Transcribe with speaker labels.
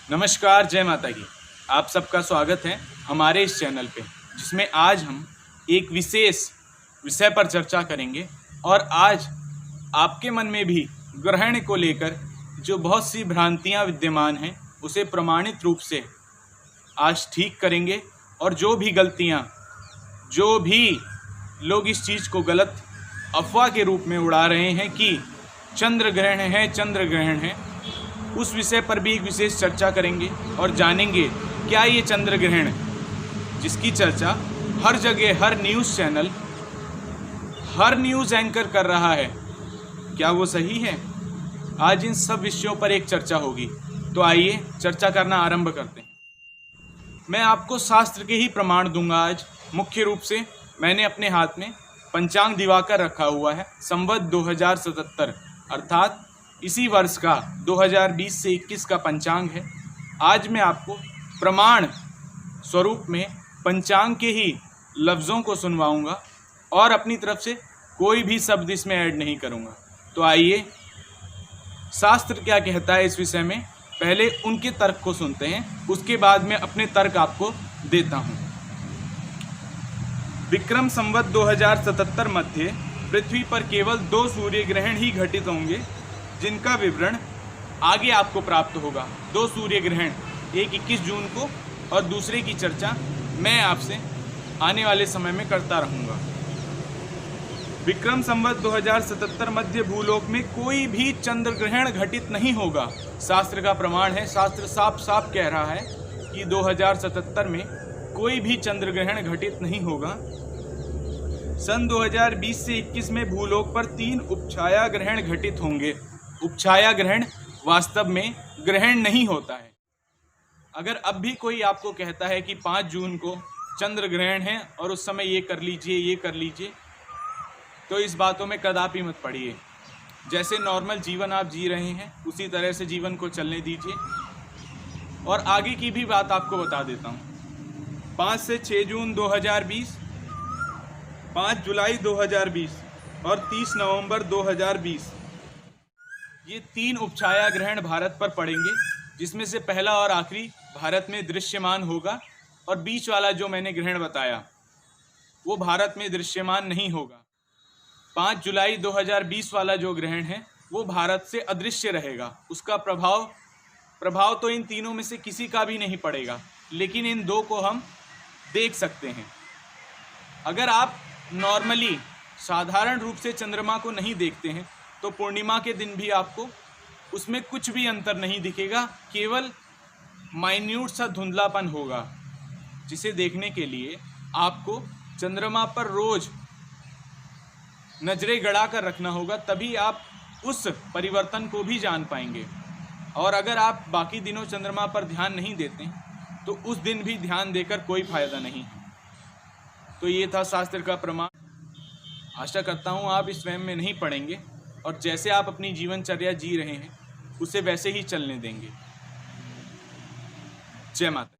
Speaker 1: नमस्कार, जय माता की। आप सबका स्वागत है हमारे इस चैनल पे, जिसमें आज हम एक विशेष विषय पर चर्चा करेंगे। और आज आपके मन में भी ग्रहण को लेकर जो बहुत सी भ्रांतियां विद्यमान हैं, उसे प्रमाणित रूप से आज ठीक करेंगे। और जो भी गलतियां, जो भी लोग इस चीज़ को गलत अफवाह के रूप में उड़ा रहे हैं कि चंद्र ग्रहण है, चंद्र ग्रहण है, उस विषय पर भी एक विशेष चर्चा करेंगे और जानेंगे क्या ये चंद्र ग्रहण जिसकी चर्चा हर जगह, हर न्यूज़ चैनल, हर न्यूज़ एंकर कर रहा है, क्या वो सही है। आज इन सब विषयों पर एक चर्चा होगी, तो आइए चर्चा करना आरंभ करते हैं। मैं आपको शास्त्र के ही प्रमाण दूंगा। आज मुख्य रूप से मैंने अपने हाथ में पंचांग दिवाकर रखा हुआ है। संवत 2077 अर्थात इसी वर्ष का 2020 से 21 का पंचांग है। आज मैं आपको प्रमाण स्वरूप में पंचांग के ही लफ्ज़ों को सुनवाऊंगा और अपनी तरफ से कोई भी शब्द इसमें ऐड नहीं करूंगा। तो आइए शास्त्र क्या कहता है इस विषय में, पहले उनके तर्क को सुनते हैं, उसके बाद में अपने तर्क आपको देता हूं। विक्रम संवत 2077 मध्य पृथ्वी पर केवल 2 सूर्य ग्रहण ही घटित होंगे, जिनका विवरण आगे आपको प्राप्त होगा। 2 सूर्य ग्रहण, एक 21 जून को और दूसरे की चर्चा मैं आपसे आने वाले समय में करता रहूँगा। विक्रम संवत 2077 मध्य भूलोक में कोई भी चंद्र ग्रहण घटित नहीं होगा। शास्त्र का प्रमाण है, शास्त्र साफ साफ कह रहा है कि 2077 में कोई भी चंद्र ग्रहण घटित नहीं होगा। सन 2020 से 21 में भूलोक पर 3 उपछाया ग्रहण घटित होंगे। उपछाया ग्रहण वास्तव में ग्रहण नहीं होता है। अगर अब भी कोई आपको कहता है कि 5 जून को चंद्र ग्रहण है और उस समय ये कर लीजिए, ये कर लीजिए, तो इस बातों में कदापि मत पड़िए। जैसे नॉर्मल जीवन आप जी रहे हैं, उसी तरह से जीवन को चलने दीजिए। और आगे की भी बात आपको बता देता हूँ। 5 से 6 जून 2020, 5 जुलाई 2020 और 30 नवंबर 2020 ये 3 उपछाया ग्रहण भारत पर पड़ेंगे, जिसमें से पहला और आखिरी भारत में दृश्यमान होगा और बीच वाला जो मैंने ग्रहण बताया वो भारत में दृश्यमान नहीं होगा। 5 जुलाई 2020 वाला जो ग्रहण है वो भारत से अदृश्य रहेगा। उसका प्रभाव तो इन तीनों में से किसी का भी नहीं पड़ेगा, लेकिन इन 2 को हम देख सकते हैं। अगर आप नॉर्मली साधारण रूप से चंद्रमा को नहीं देखते हैं तो पूर्णिमा के दिन भी आपको उसमें कुछ भी अंतर नहीं दिखेगा, केवल माइन्यूट सा धुंधलापन होगा, जिसे देखने के लिए आपको चंद्रमा पर रोज नजरें गड़ा कर रखना होगा, तभी आप उस परिवर्तन को भी जान पाएंगे। और अगर आप बाकी दिनों चंद्रमा पर ध्यान नहीं देते तो उस दिन भी ध्यान देकर कोई फायदा नहीं है। तो ये था शास्त्र का प्रमाण। आशा करता हूँ आप इस वहम में नहीं पड़ेंगे और जैसे आप अपनी जीवनचर्या जी रहे हैं उसे वैसे ही चलने देंगे। जय माता।